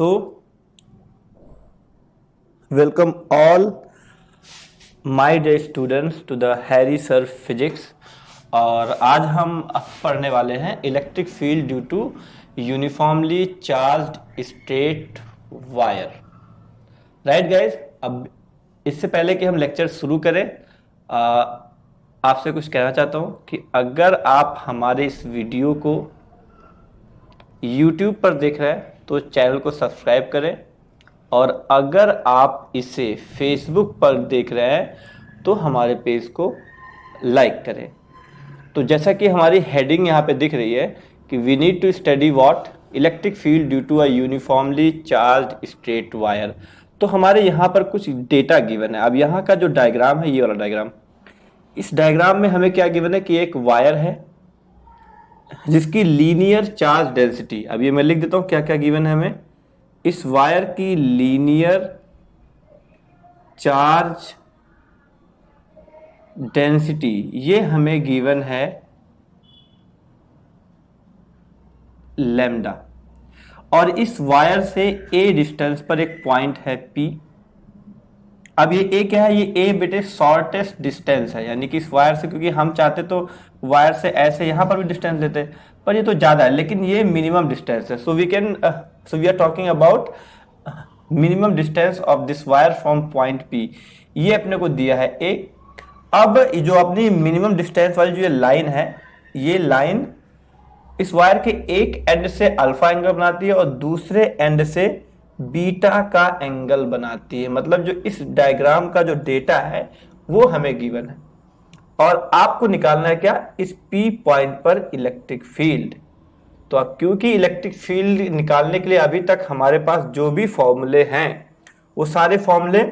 So, welcome all my dear students to the Harry sir physics. और आज हम पढ़ने वाले हैं electric field due to uniformly charged straight wire. Right guys, अब इससे पहले कि हम लेक्चर शुरू करें आपसे कुछ कहना चाहता हूं कि अगर आप हमारे इस वीडियो को YouTube पर देख रहे हैं तो चैनल को सब्सक्राइब करें, और अगर आप इसे Facebook पर देख रहे हैं तो हमारे पेज को लाइक करें। तो जैसा कि हमारी हेडिंग यहाँ पे दिख रही है कि we need to study what electric field due to a uniformly charged straight wire. तो हमारे यहाँ पर कुछ डेटा गिवन है। अब यहाँ का जो डायग्राम है, ये वाला डायग्राम, इस डायग्राम में हमें क्या गिवन है कि एक वायर है जिसकी लीनियर चार्ज डेंसिटी, अब ये मैं लिख देता हूं क्या क्या गिवन है हमें। इस वायर की लीनियर चार्ज डेंसिटी ये हमें गिवन है लैम्डा, और इस वायर से ए डिस्टेंस पर एक पॉइंट है पी। अब ये ए क्या है, ये ए बेटे शॉर्टेस्ट डिस्टेंस है, यानी कि इस वायर से, क्योंकि हम चाहते तो वायर से ऐसे यहां पर भी डिस्टेंस लेते, पर ये तो ज्यादा है, लेकिन ये मिनिमम डिस्टेंस है। So we are talking about minimum distance of this wire from point P. ये अपने को दिया है ए। अब जो अपनी मिनिमम डिस्टेंस वाली जो ये लाइन है, ये लाइन इस वायर के एक एंड से अल्फा एंगल बनाती है और दूसरे एंड से बीटा का एंगल बनाती है। मतलब जो इस डायग्राम का जो डेटा है वो हमें गिवन है, और आपको निकालना है क्या, इस पी पॉइंट पर इलेक्ट्रिक फील्ड। तो अब क्योंकि इलेक्ट्रिक फील्ड निकालने के लिए अभी तक हमारे पास जो भी फॉर्मूले हैं वो सारे फॉर्मूले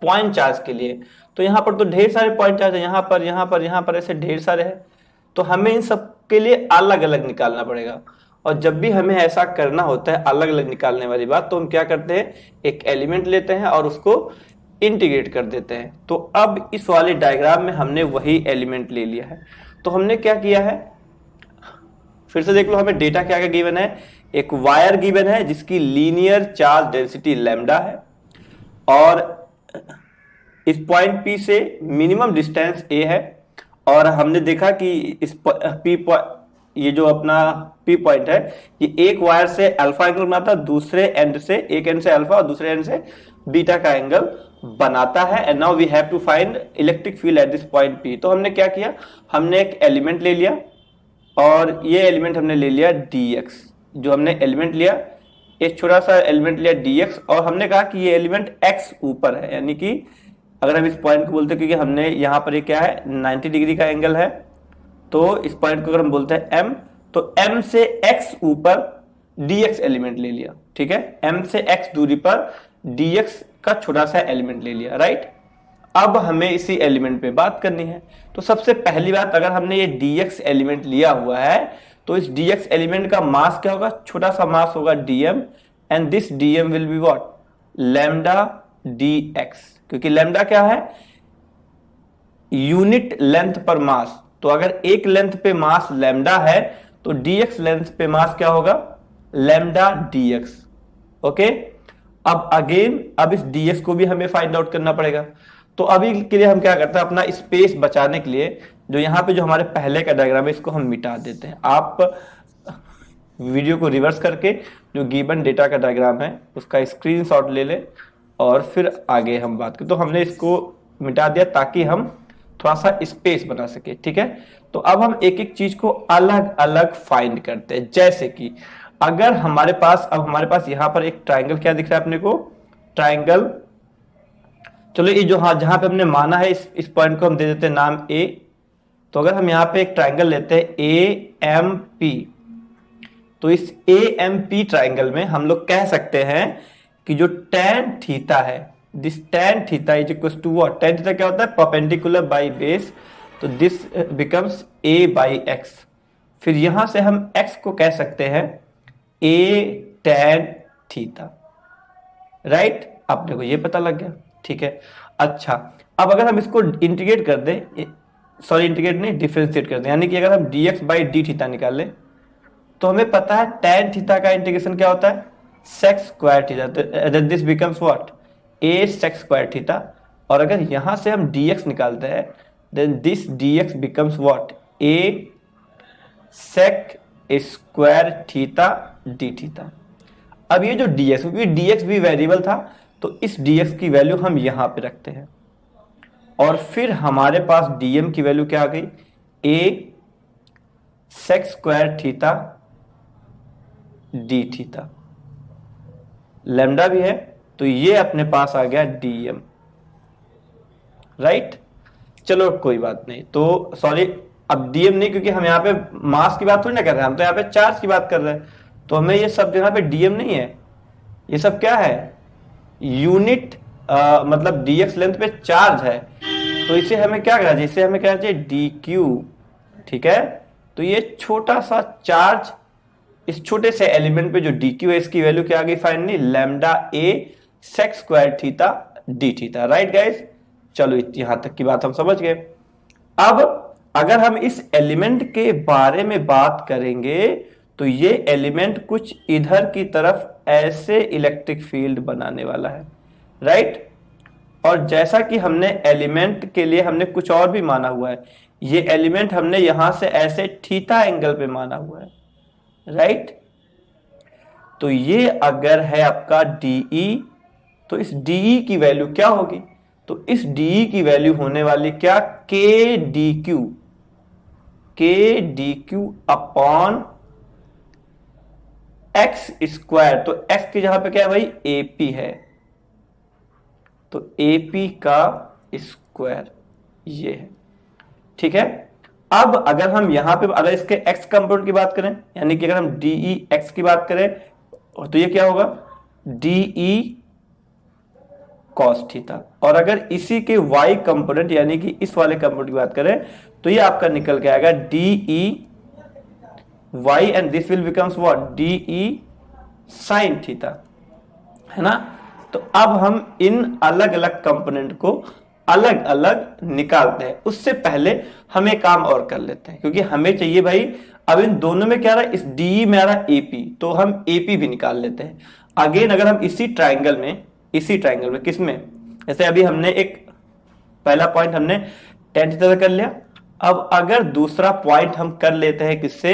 पॉइंट चार्ज के लिए, तो यहां पर तो ढेर सारे पॉइंट चार्ज है, यहां पर यहां पर यहां पर ऐसे ढेर सारे हैं, तो हमें इन सब के लिए अलग अलग निकालना पड़ेगा। और जब भी हमें ऐसा करना होता है अलग अलग निकालने वाली बात, तो हम क्या करते हैं, एक एलिमेंट लेते हैं और उसको इंटीग्रेट कर देते हैं। तो अब इस वाले डायग्राम में हमने वही एलिमेंट ले लिया है। तो हमने क्या किया है, फिर से देख लो, हमें डेटा क्या क्या गिवन है। एक वायर गिवन है जिसकी लीनियर चार्ज डेंसिटी लैम्डा है, और इस पॉइंट पी से मिनिमम डिस्टेंस ए है, और हमने देखा कि इस पी ये जो अपना पी पॉइंट है, ये एक वायर से अल्फा एंगल बनाता है, दूसरे एंड से, एक एंड से अल्फा और दूसरे एंड से बीटा का एंगल बनाता है। And now we have to find electric field at this point P. तो हमने क्या किया, हमने एक एलिमेंट ले लिया, और ये एलिमेंट हमने ले लिया dx। जो हमने एलिमेंट लिया, एक छोटा सा एलिमेंट लिया dx, और हमने कहा कि ये एलिमेंट x ऊपर है, यानी कि अगर हम इस पॉइंट को बोलते हैं, क्योंकि हमने यहाँ पर ये क्या है 90 डिग्री का एंगल है, तो इस पॉइंट को अगर हम बोलते हैं m, तो m से x ऊपर dx एलिमेंट ले लिया। ठीक है, m से x दूरी पर dx का छोटा सा एलिमेंट ले लिया। राइट, अब हमें इसी एलिमेंट पे बात करनी है। तो सबसे पहली बात, अगर हमने ये dx एलिमेंट लिया हुआ है तो इस dx एलिमेंट का मास क्या होगा, छोटा सा मास होगा dm, and this dm will be what, lambda dx, क्योंकि लैम्डा क्या है, यूनिट लेंथ पर मास। तो अगर एक लेंथ पे मास लैम्डा है तो dx लेंथ पे मास क्या होगा, लैम्डा dx। ओके, अब अगेन अब इस ds को भी हमें फाइंड आउट करना पड़ेगा। तो अभी के लिए हम क्या करते हैं, अपना स्पेस बचाने के लिए जो यहाँ पे जो हमारे पहले का डायग्राम है इसको हम मिटा देते हैं। आप वीडियो को रिवर्स करके जो गिवन डेटा का डायग्राम है उसका स्क्रीनशॉट ले ले, और फिर आगे हम बात करें। तो हमने इसको मिटा दिया ताकि हम थोड़ा सा स्पेस बना सके। ठीक है, तो अब हम एक एक चीज को अलग अलग फाइंड करते हैं। जैसे कि अगर हमारे पास, अब हमारे पास यहाँ पर एक ट्राइंगल क्या दिख रहा है अपने को, ट्राइंगल, चलो ये जो, हाँ, जहां पे हमने माना है इस पॉइंट को हम दे देते हैं नाम ए। तो अगर हम यहाँ पे एक ट्राइंगल लेते हैं ए एम पी, तो इस ए एम पी ट्राइंगल में हम लोग कह सकते हैं कि जो tan थीटा है, this tan theta is equal to what, tan theta क्या होता है, परपेंडिकुलर बाई बेस, तो this becomes a by x। फिर यहां से हम x को कह सकते हैं a tan थीटा। राइट, आपने को ये पता लग गया। ठीक है, अच्छा, अब अगर हम इसको इंटीग्रेट कर दें, सॉरी इंटीग्रेट नहीं, डिफरेंशिएट कर दें, यानी कि अगर हम dx बाई डी थीटा निकाल लें, तो हमें पता है tan थीटा का इंटीग्रेशन क्या होता है, सेक स्क्वायर थीटा, तो this becomes what, a sec square theta. और अगर यहां से हम dx निकालते हैं then this dx becomes what, a sec square theta D theta. अब ये जो dx, क्योंकि dx भी वेरिएबल था तो इस dx की वैल्यू हम यहां पे रखते हैं और फिर हमारे पास dm की वैल्यू क्या आ गई, a sec square theta D theta. Lambda भी है तो ये अपने पास आ गया dm, राइट। चलो कोई बात नहीं, तो सॉरी अब dm नहीं, क्योंकि हम यहाँ पे मास की बात थोड़ी ना कर रहे हैं, हम तो यहाँ पे चार्ज की बात कर रहे हैं। तो हमें ये सब जगह पे dm नहीं है, ये सब क्या है, यूनिट मतलब dx लेंथ पे चार्ज है। तो इसे हमें क्या करना चाहिए, इसे हमें कहना चाहिए dq, ठीक है। तो ये छोटा सा चार्ज, इस छोटे से एलिमेंट पे जो dq है इसकी वैल्यू क्या आ गई finally, lambda a sec square theta D theta, right guys. चलो यहां तक की बात हम समझ गए। अब अगर हम इस एलिमेंट के बारे में बात करेंगे तो ये एलिमेंट कुछ इधर की तरफ ऐसे इलेक्ट्रिक फील्ड बनाने वाला है, राइट। और जैसा कि हमने एलिमेंट के लिए हमने कुछ और भी माना हुआ है, ये एलिमेंट हमने यहां से ऐसे थीटा एंगल पे माना हुआ है, राइट। तो ये अगर है आपका DE, तो इस DE की वैल्यू क्या होगी, तो इस DE की वैल्यू होने वाली क्या, के D Q upon x square. तो x की जगह पे क्या है भाई, AP है, तो AP का स्क्वायर ये है, ठीक है। अब अगर हम यहां पे अगर इसके x कंपोनेंट की बात करें, यानी कि अगर हम DE की बात करें तो ये क्या होगा, DE cos थीटा। और अगर इसी के y कंपोनेंट यानी कि इस वाले कंपोनेंट की बात करें तो ये आपका निकल के आएगा DE y and this will becomes what, DE sin theta, है ना। तो अब हम इन अलग अलग कंपोनेंट को अलग अलग निकालते हैं। उससे पहले हम एक काम और कर लेते हैं, क्योंकि हमें चाहिए भाई, अब इन दोनों में क्या रहा है, इस DE में आ रहा AP, तो हम AP भी निकाल लेते हैं। अगेन अगर हम इसी ट्राइंगल में किसमें, जैसे अभी हमने एक पहला पॉइंट हमने tan थीटा कर लिया, अब अगर दूसरा पॉइंट हम कर लेते हैं किससे,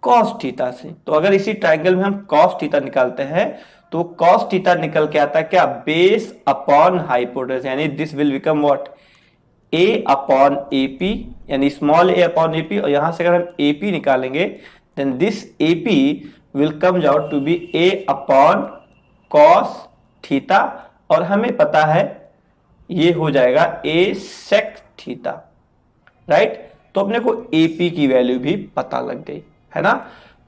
cos थीटा से। तो अगर इसी ट्राइंगल में हम cos थीटा निकालते हैं तो cos थीटा निकल के आता है क्या, बेस अपॉन हाइपोटेनस, यानी this will become what, a upon AP, यानी स्मॉल a अपॉन AP। और यहां से अगर हम AP निकालेंगे then this AP will comes out to be a upon cos theta, और हमें पता है ये हो जाएगा a sec थीटा, राइट। तो अपने को AP की वैल्यू भी पता लग गई, है ना।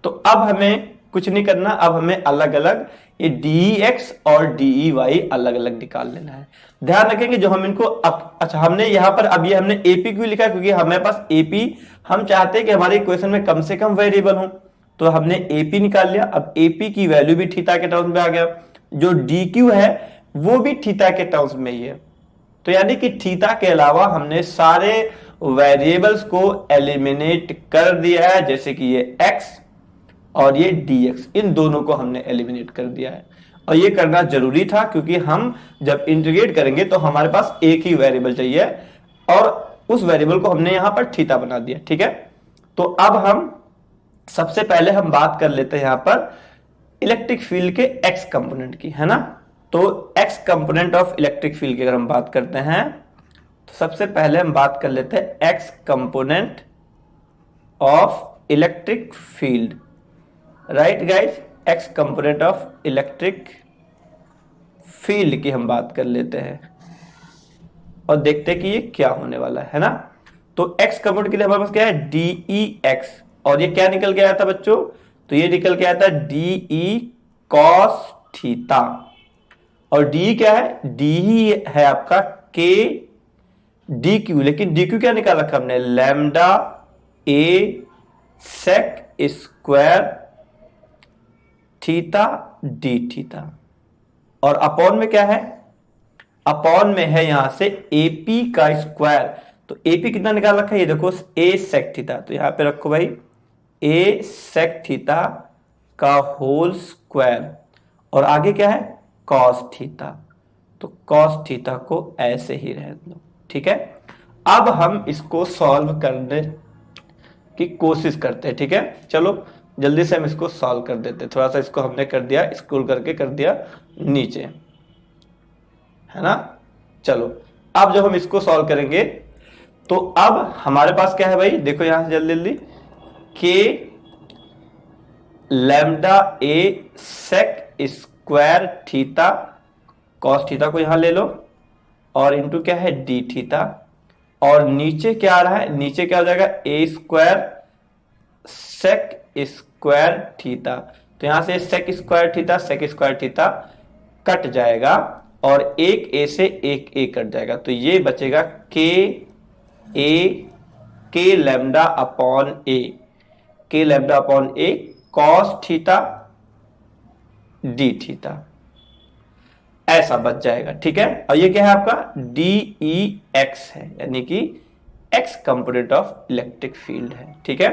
तो अब हमें कुछ नहीं करना, अब हमें अलग अलग ये DEX और DEY अलग अलग निकाल लेना है। ध्यान रखेंगे जो हम इनको अच्छा हमने यहां पर अब ये हमने AP क्यों लिखा है, क्योंकि हमारे पास AP, हम चाहते हैं कि हमारे इक्वेशन में कम से कम वेरिएबल हो, तो हमने AP निकाल लिया। अब AP की वैल्यू भी थीटा के टर्म्स में आ गया, जो DQ है वो भी थीटा के टर्म्स में ही है। तो यानी कि थीटा के अलावा हमने सारे वेरिएबल्स को एलिमिनेट कर दिया है, जैसे कि ये x और ये dx, इन दोनों को हमने एलिमिनेट कर दिया है। और ये करना जरूरी था, क्योंकि हम जब इंटीग्रेट करेंगे तो हमारे पास एक ही वेरिएबल चाहिए, और उस वेरिएबल को हमने यहां पर थीटा बना दिया, ठीक है। तो अब हम सबसे पहले हम बात कर लेते हैं यहां पर इलेक्ट्रिक फील्ड के x कंपोनेंट की, है ना। तो x component of electric field की अगर हम बात करते हैं तो सबसे पहले हम बात कर लेते हैं x component of electric field, right guys. x component of electric field की हम बात कर लेते हैं और देखते हैं कि ये क्या होने वाला है ना। तो x कंपोनेंट के लिए हमारे पास क्या है, DEX, और ये क्या निकल के आया था बच्चों, तो ये निकल के आया था DE cos थीटा। और DE क्या है, DE है आपका K DQ, लेकिन DQ क्या निकाल रखा हमने, lambda A sec square theta D theta. और अपॉन में क्या है, अपॉन में है यहां से AP का स्क्वायर। तो AP कितना निकाल रखा है, ये देखो A sec थीटा, तो यहां पे रखो भाई A sec थीटा का होल स्क्वायर, और आगे क्या है कॉस थीटा, तो कॉस थीटा को ऐसे ही रहने दो। ठीक है, अब हम इसको सॉल्व करने की कोशिश करते हैं। ठीक है, चलो जल्दी से हम इसको सॉल्व कर देते हैं। थोड़ा सा इसको हमने कर दिया स्क्रॉल करके कर दिया नीचे, है ना। चलो अब जब हम इसको सॉल्व करेंगे तो अब हमारे पास क्या है भाई, देखो यहां से जल्दी जल्दी, k lambda a sec square theta, cos theta को यहां ले लो, और इंटू क्या है डी थीटा, और नीचे क्या आ रहा है, नीचे क्या हो जाएगा ए स्क्वायर सेक स्क्वायर थीटा। तो यहां से सेक स्क्वायर थीटा कट जाएगा, और एक ए से एक ए कट जाएगा, तो ये बचेगा के lambda upon a cos theta D theta, ऐसा बच जाएगा। ठीक है, और ये क्या है आपका डी ई एक्स है, यानी कि x component of electric field है। ठीक है,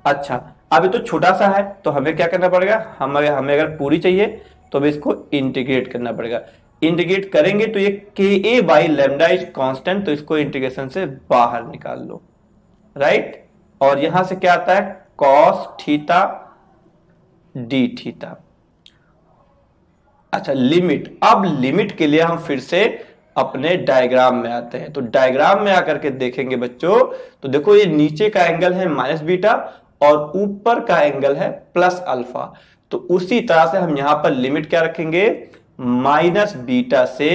अच्छा अब ये तो छोटा सा है, तो हमें क्या करना पड़ेगा, हमें अगर पूरी चाहिए तो हमें इसको इंटीग्रेट करना पड़ेगा। इंटीग्रेट करेंगे तो ये के ए बाई लेमडा इज कांस्टेंट, तो इसको इंटीग्रेशन से बाहर निकाल लो, राइट। और यहां से क्या आता है कॉस थीटा डी थीटा। अच्छा लिमिट, अब लिमिट के लिए हम फिर से अपने डायग्राम में आते हैं। तो डायग्राम में आकर के देखेंगे बच्चों, तो देखो ये नीचे का एंगल है माइनस बीटा और ऊपर का एंगल है प्लस अल्फा। तो उसी तरह से हम यहां पर लिमिट क्या रखेंगे, माइनस बीटा से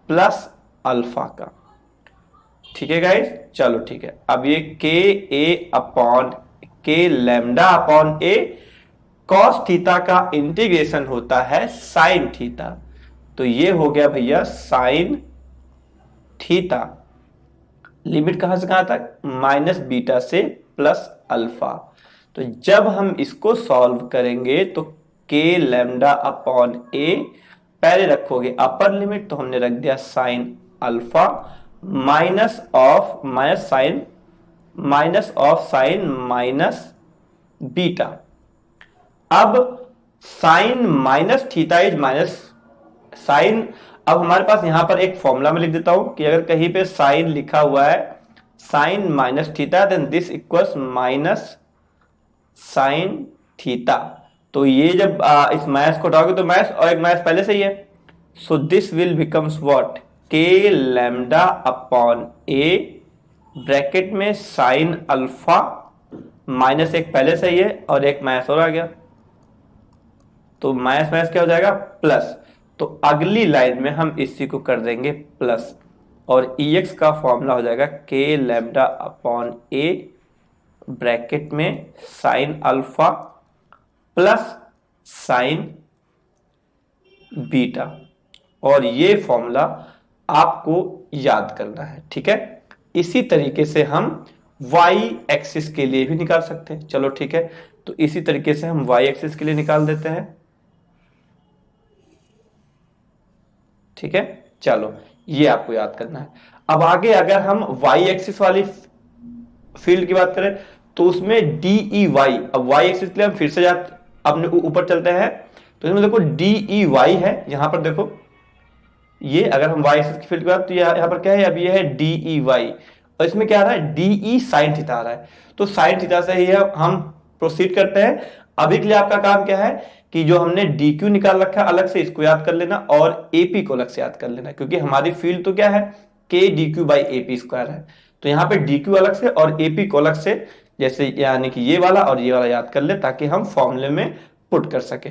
प्लस अल्फा का। ठीक है गाइस, चलो ठीक है। अब ये k lambda upon a cos theta का इंटीग्रेशन होता है साइन थीटा, तो ये हो गया भैया साइन थीटा। लिमिट कहां से कहां तक, माइनस बीटा से प्लस अल्फा। तो जब हम इसको सॉल्व करेंगे तो के लैम्डा अपॉन ए, पहले रखोगे अपर लिमिट, तो हमने रख दिया sine alpha minus of sine minus beta. अब sine minus theta is minus sine, अब हमारे पास यहां पर एक फॉर्मूला में लिख देता हूं कि अगर कहीं पे साइन लिखा हुआ है sine minus theta, then this equals minus sine theta. तो ये जब इस माइनस को हटाओगे तो माइनस और एक माइनस पहले से ही है, so this will becomes what, के लैम्डा अपॉन ए ब्रैकेट में साइन अल्फा, माइनस एक पहले से ही है और एक माइनस और आ गया, तो माइनस माइनस क्या हो जाएगा प्लस। तो अगली लाइन में हम इसी को कर देंगे प्लस, और EX का फॉर्मूला हो जाएगा के लैम्डा अपॉन ए ब्रैकेट में sine alpha plus sign beta, और ये फॉर्मूला आपको याद करना है। ठीक है, इसी तरीके से हम y एक्सिस के लिए भी निकाल सकते हैं। चलो ठीक है, तो इसी तरीके से हम y एक्सिस के लिए निकाल देते हैं। ठीक है, चलो ये आपको याद करना है। अब आगे अगर हम y एक्सिस वाली फील्ड की बात करें तो उसमें डी वाई, अब y एक्सिस के लिए हम फिर से अपने ऊपर चलते हैं, तो इसमें देखो डी वाई है, यहां पर देखो ये अगर हम y एक्सिस की फील्ड की बात, तो यहां पर क्या है, अब ये है डी वाई, और इसमें क्या आ रहा है डी साइन थीटा आ रहा है। तो साइन थीटा से ही हम प्रोसीड करते हैं। अभी के लिए आपका काम क्या है कि जो हमने डी क्यू निकाल रखा है अलग से, इसको याद कर लेना, और एपी को अलग से याद कर लेना, क्योंकि हमारी फील्ड तो क्या है के D Q by AP square है। तो यहाँ पे डी क्यू अलग से और एपी को अलग से, जैसे यानी कि ये वाला और ये वाला याद कर ले, ताकि हम फॉर्मूले में पुट कर सके।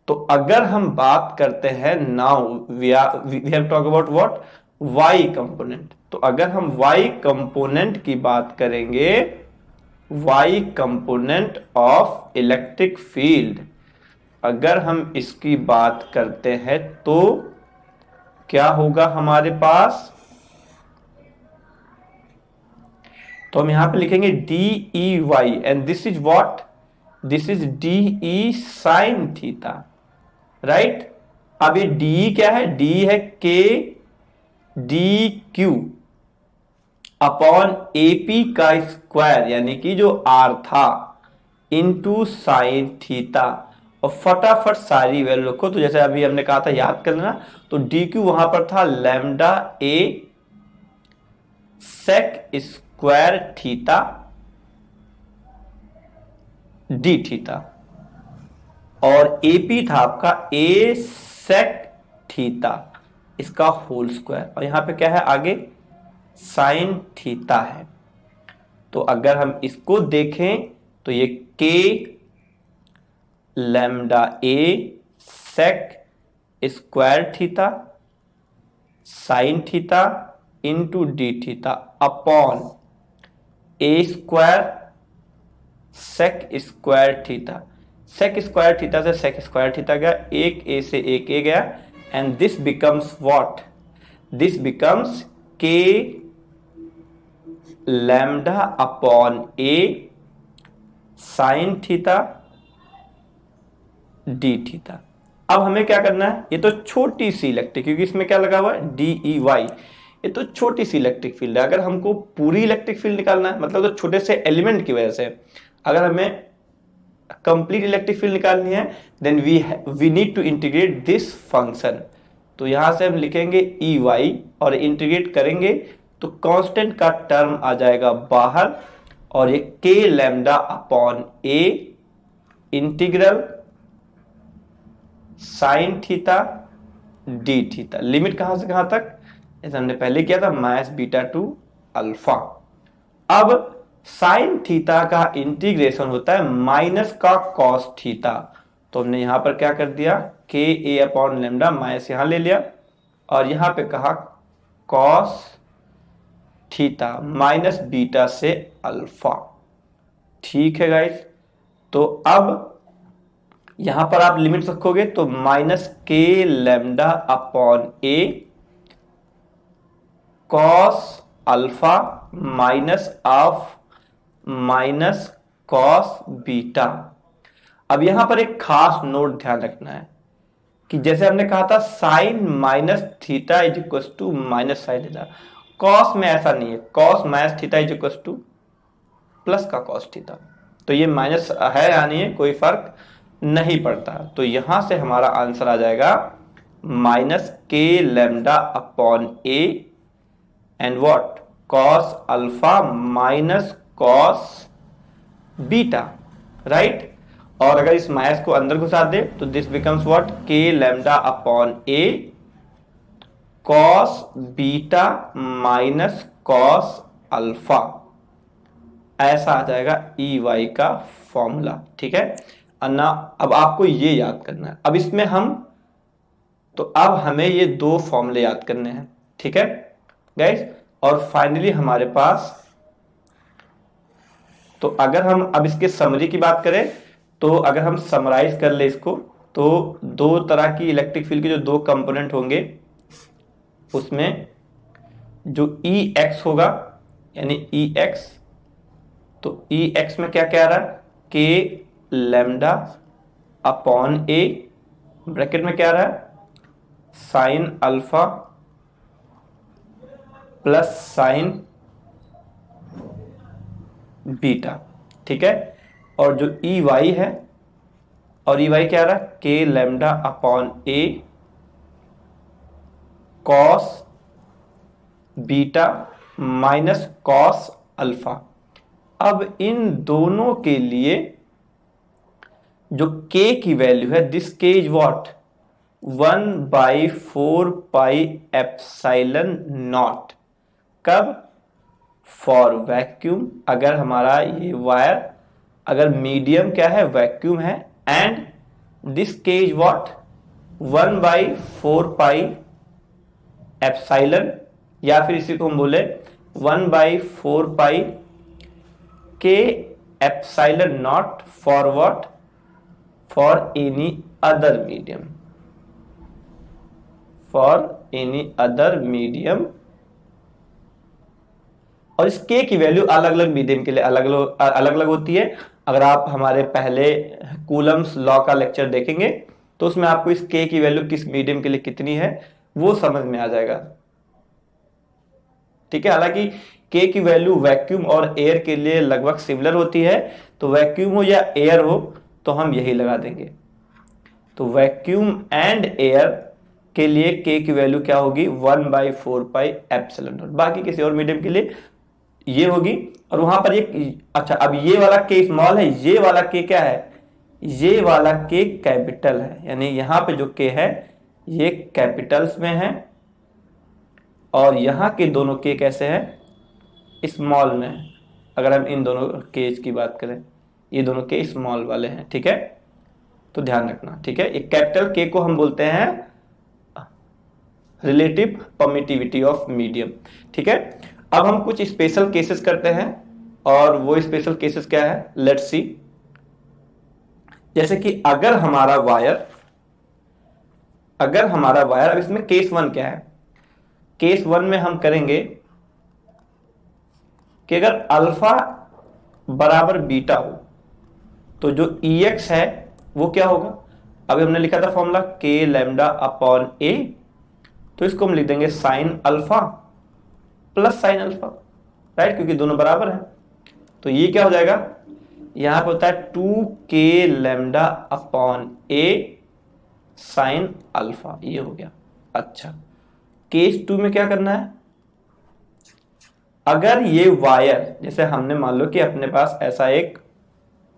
तो अगर हम बात करते हैं now we have talk about what, Y component. तो अगर हम वाई कंपोनेंट की बात करेंगे, Y component of electric field, अगर हम इसकी बात करते हैं तो क्या होगा हमारे पास, तो हम यहां पे लिखेंगे D E Y, and this is what, this is D E sine theta, right. अब ये डी क्या है, डी है के डी क्यू अपॉन एपी का स्क्वायर, यानी कि जो आर था, इंटू साइन थीटा, और फटाफट सारी वैल्यू रखो। तो जैसे अभी हमने कहा था याद कर लेना, तो डी क्यू वहां पर था lambda a sec square theta D theta, और एपी था आपका ए सेक थीटा इसका होल स्क्वायर, और यहां पे क्या है आगे साइन थीटा है। तो अगर हम इसको देखें तो ये k lambda a sec square theta sine theta into d theta upon a square sec square theta. Sec square theta से सेक स्क्वायर थीटा गया, एक ए से एक ए गया, and this becomes what, this becomes के लैम्डा अपॉन ए sign theta D theta. अब हमें क्या करना है, ये तो छोटी सी इलेक्ट्रिक, क्योंकि इसमें क्या लगा हुआ है डी ई वाई, ये तो छोटी सी इलेक्ट्रिक फील्ड है। अगर हमको पूरी इलेक्ट्रिक फील्ड निकालना है, मतलब तो छोटे से एलिमेंट की वजह से अगर हमें कंप्लीट इलेक्ट्रिक फील्ड निकालनी है, then we need to integrate this function. तो यहां से हम लिखेंगे ई वाई और इंटीग्रेट करेंगे तो कांस्टेंट का टर्म आ जाएगा बाहर, और ये k lambda upon a integral sine theta D theta. Limit कहां से कहां तक, जैसे हमने पहले किया था माइनस बीटा टू अल्फा। अब साइन थीटा का इंटीग्रेशन होता है माइनस का कॉस थीटा, तो हमने यहां पर क्या कर दिया के ए अपॉन लेमडा माइनस यहां ले लिया, और यहां पे कहा कॉस थीटा माइनस बीटा से अल्फा। ठीक है गाइस, तो अब यहां पर आप लिमिट रखोगे तो minus k lambda upon a cos alpha minus of minus cos beta. अब यहां पर एक खास नोट ध्यान रखना है कि जैसे हमने कहा था sine minus theta is equal to minus sine theta, cos में ऐसा नहीं है, cos minus theta is equal to plus का कॉस थीटा, तो ये माइनस है या नहीं है कोई फर्क नहीं पड़ता। तो यहां से हमारा आंसर आ जाएगा minus k lambda upon a and what cos alpha minus cos beta, right. और अगर इस माइनस को अंदर घुसा दे तो this becomes what k lambda upon a cos beta minus cos alpha, ऐसा आ जाएगा ई वाई का फॉर्मूला। ठीक है अन्ना, अब आपको ये याद करना है। अब इसमें अब हमें ये दो फॉर्मूले याद करने हैं, ठीक है गाइस। और फाइनली हमारे पास, तो अगर हम अब इसके समरी की बात करें तो अगर हम समराइज कर ले इसको, तो दो तरह की इलेक्ट्रिक फील्ड के जो दो कंपोनेंट होंगे उसमें जो ई एक्स होगा यानी ई एक्स, तो ई एक्स में क्या कह रहा है k lambda upon A bracket में क्या रहा है sine alpha plus sign beta, ठीक है। और जो ई वाई है, और ई वाई क्या रहा है k lambda upon a cos beta minus cos alpha. अब इन दोनों के लिए जो k की वैल्यू है, this k is what 1/4 pi epsilon not. कब, फॉर वैक्यूम, अगर हमारा ये वायर अगर मीडियम क्या है वैक्यूम है, and this k is what 1/4 pi epsilon, या फिर इसी को हम बोले 1/4 पाई के epsilon not for what for any other medium, for any other medium. और इस k की वैल्यू अलग अलग मीडियम के लिए अलग अलग होती है। अगर आप हमारे पहले कूलम्स लॉ का लेक्चर देखेंगे तो उसमें आपको इस k की वैल्यू किस मीडियम के लिए कितनी है वो समझ में आ जाएगा, ठीक है। हालांकि k की वैल्यू वैक्यूम और एयर के लिए लगभग सिमिलर होती है, तो वैक्यूम हो या एयर हो तो हम यही लगा देंगे, तो वैक्यूम एंड एयर के लिए k की वैल्यू क्या होगी 1/4 पाई एप्सिलॉन नॉट। बाकी किसी और मीडियम के लिए ये होगी। और वहां पर ये अच्छा, अब ये वाला k स्मॉल है, ये वाला k क्या है, ये वाला k कैपिटल है, यानी यहां पे जो k है ये कैपिटल्स में है और यहां के दोनों k कैसे हैं, स्मॉल में है। अगर हम इन दोनों केज की बात करें, ये दोनों के स्मॉल वाले हैं, ठीक है, तो ध्यान रखना, ठीक है। एक कैपिटल के को हम बोलते हैं रिलेटिव परमिटिविटी ऑफ मीडियम, ठीक है। अब हम कुछ स्पेशल केसेस करते हैं और वो स्पेशल केसेस क्या है, लेट्स सी। जैसे कि अगर हमारा वायर, अब इसमें केस वन क्या है, केस वन में हम करेंगे कि अगर अल्फा बराबर बीटा हो तो जो EX है वो क्या होगा। अभी हमने लिखा था formula k lambda upon a, तो इसको हम लिख देंगे sine alpha plus sine alpha, right, क्योंकि दोनों बराबर हैं। तो ये क्या हो जाएगा, यहां पे होता है 2k lambda upon a sine alpha, ये हो गया। अच्छा, केस टू में क्या करना है, अगर ये वायर, जैसे हमने मान लो कि अपने पास ऐसा एक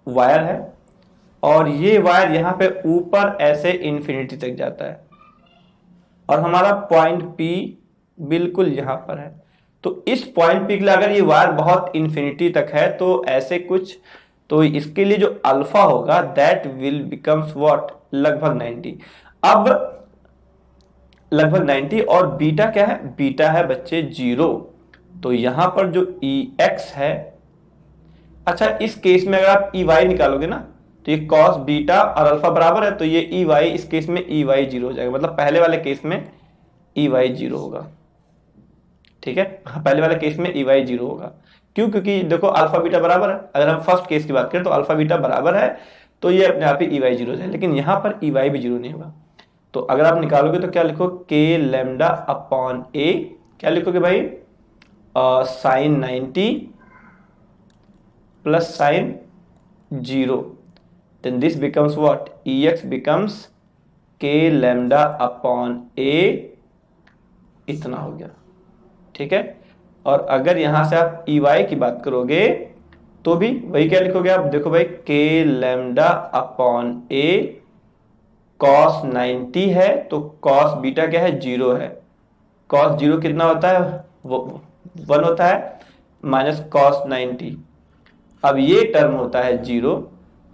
वायर है और ये वायर यहां पे ऊपर ऐसे इंफिनिटी तक जाता है और हमारा पॉइंट P बिल्कुल यहां पर है, तो इस पॉइंट P के लिए अगर ये वायर बहुत इंफिनिटी तक है तो ऐसे कुछ, तो इसके लिए जो अल्फा होगा दैट विल बिकम्स व्हाट, लगभग 90। अब लगभग 90 और बीटा क्या है, बीटा है बच्चे 0, तो यहां पर जो EX है, अच्छा इस केस में अगर आप EY निकालोगे ना तो ये cos बीटा और अल्फा बराबर है, तो ये EY इस केस में EY 0 हो जाएगा, मतलब पहले वाले केस में EY 0 होगा, ठीक है, पहले वाले केस में EY 0 होगा। क्यों, क्योंकि देखो अल्फा बीटा बराबर है, अगर हम फर्स्ट केस की बात करें तो अल्फा बीटा बराबर है तो ये अपने आप ही EY 0 हो जाए, लेकिन यहां पर EY भी 0 नहीं होगा। तो अगर आप निकालोगे तो क्या लिखो, k लैम्डा अपॉन a, क्या लिखोगे भाई, sine 90 plus sine 0, then this becomes what, EX becomes k lambda upon a, इतना हो गया, ठीक है। और अगर यहां से आप EY की बात करोगे तो भी वही क्या लिखोगे आप, देखो भाई k lambda upon a cos 90 है तो cos बीटा क्या है, 0 है, cos 0 कितना होता है, वो 1 होता है, माइनस cos 90, अब ये टर्म होता है 0,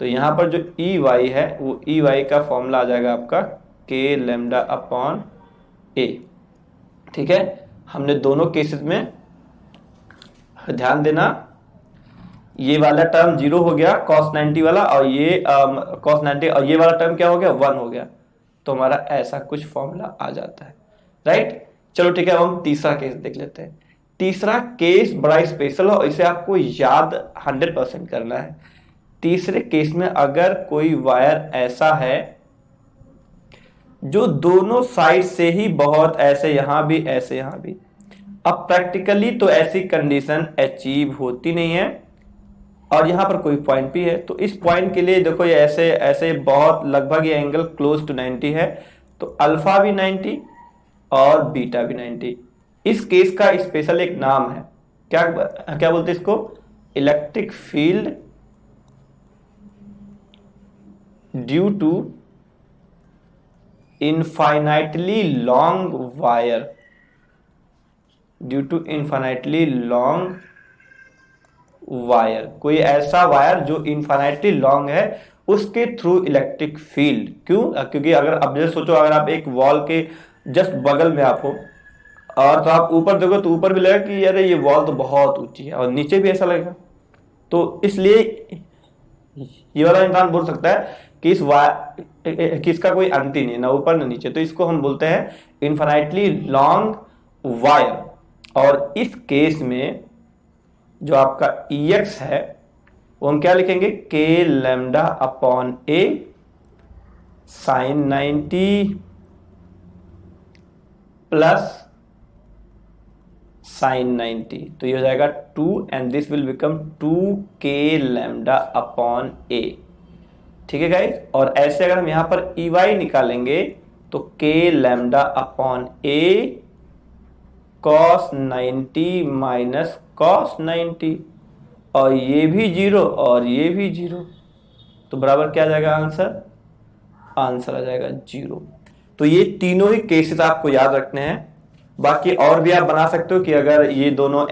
तो यहां पर जो EY है वो EY का फॉर्मूला आ जाएगा आपका k लैम्डा अपॉन a, ठीक है। हमने दोनों केसेस में ध्यान देना, ये वाला टर्म 0 हो गया cos 90 वाला, और ये cos 90 और ये वाला टर्म क्या हो गया, 1 हो गया, तो हमारा ऐसा कुछ फॉर्मूला आ जाता है, राइट। चलो ठीक है, अब हम तीसरा केस देख लेते हैं। तीसरा केस बड़ा स्पेशल है और इसे आपको याद 100% करना है। तीसरे केस में अगर कोई वायर ऐसा है जो दोनों साइड से ही बहुत ऐसे, यहां भी ऐसे, यहां भी, अब प्रैक्टिकली तो ऐसी कंडीशन अचीव होती नहीं है और यहां पर कोई पॉइंट भी है, तो इस पॉइंट के लिए देखो ये ऐसे ऐसे बहुत लगभग ये एंगल क्लोज टू 90 है, तो अल्फा भी 90 और बीटा भी 90। इस केस का स्पेशल एक नाम है, क्या क्या बोलते हैं इसको, electric field due to infinitely long wire, due to infinitely long wire, कोई ऐसा वायर जो इनफाइनाइटली लॉन्ग है उसके थ्रू इलेक्ट्रिक फील्ड। क्यों, क्योंकि अगर अब जैसे सोचो, अगर आप एक वॉल के जस्ट बगल में आप हो और तो आप ऊपर देखो तो ऊपर भी लगेगा कि यार ये वॉल तो बहुत ऊंची है, और नीचे भी ऐसा लगेगा, तो इसलिए ये वाला इंसान बोल सकता है कि कि इसका कोई अंत ही नहीं है, ना ऊपर ना नीचे, तो इसको हम बोलते हैं इनफाइनाइटली लॉन्ग वायर। और इस केस में जो आपका EX है वो हम क्या लिखेंगे, k lambda upon a sine 90 plus sine 90, तो ये हो जाएगा 2 and this will become 2k lambda upon a, ठीक है गाइस। और ऐसे अगर हम यहाँ पर ई वाई निकालेंगे तो के lambda upon a cos 90 minus cos 90, और ये भी जीरो और ये भी जीरो, तो बराबर क्या आ जाएगा आंसर? आंसर आ जाएगा जीरो। तो ये तीनों ही केसेस आपको याद रखने हैं। बाकी और भी आप बना सकते हो कि अगर ये दोनों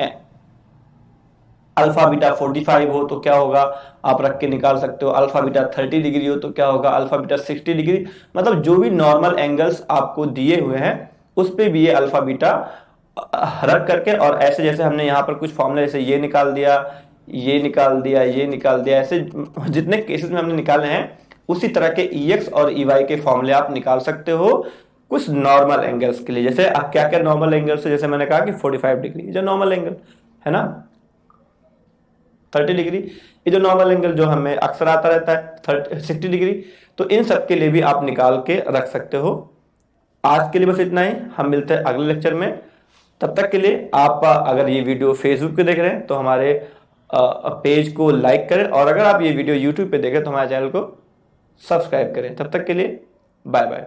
अल्फा बीटा 45 हो तो क्या होगा, आप रख के निकाल सकते हो। अल्फा बीटा 30 डिग्री हो तो क्या होगा, अल्फा बीटा 60 डिग्री। मतलब जो भी नॉर्मल एंगल्स आपको दिए हुए हैं उस पे भी ये अल्फा बीटा रख करके, और ऐसे जैसे हमने यहाँ पर कुछ फॉर्मूला जैसे ये निकाल दिया, ये निकाल दिया, ये निकाल दिया, ऐसे जितने केसेस में हमने निकाले हैं उसी तरह के EX और EY के फॉर्मूले आप निकाल सकते हो कुछ नॉर्मल एंगल्स के लिए। जैसे क्या क्या नॉर्मल एंगल्स है, जैसे मैंने कहा कि 45 डिग्री जो नॉर्मल एंगल है ना, 30 डिग्री ये जो नॉर्मल एंगल जो हमें अक्सर आता रहता है 60 डिग्री, तो इन सब के लिए भी आप निकाल के रख सकते हो। आज के लिए बस इतना ही, हम मिलते हैं अगले लेक्चर में। तब तक के लिए आप अगर ये वीडियो फेसबुक पे देख रहे हैं तो हमारे पेज को लाइक करें, और अगर आप ये वीडियो यूट्यूब पे देखें तो हमारे चैनल को सब्सक्राइब करें। तब तक के लिए बाय बाय।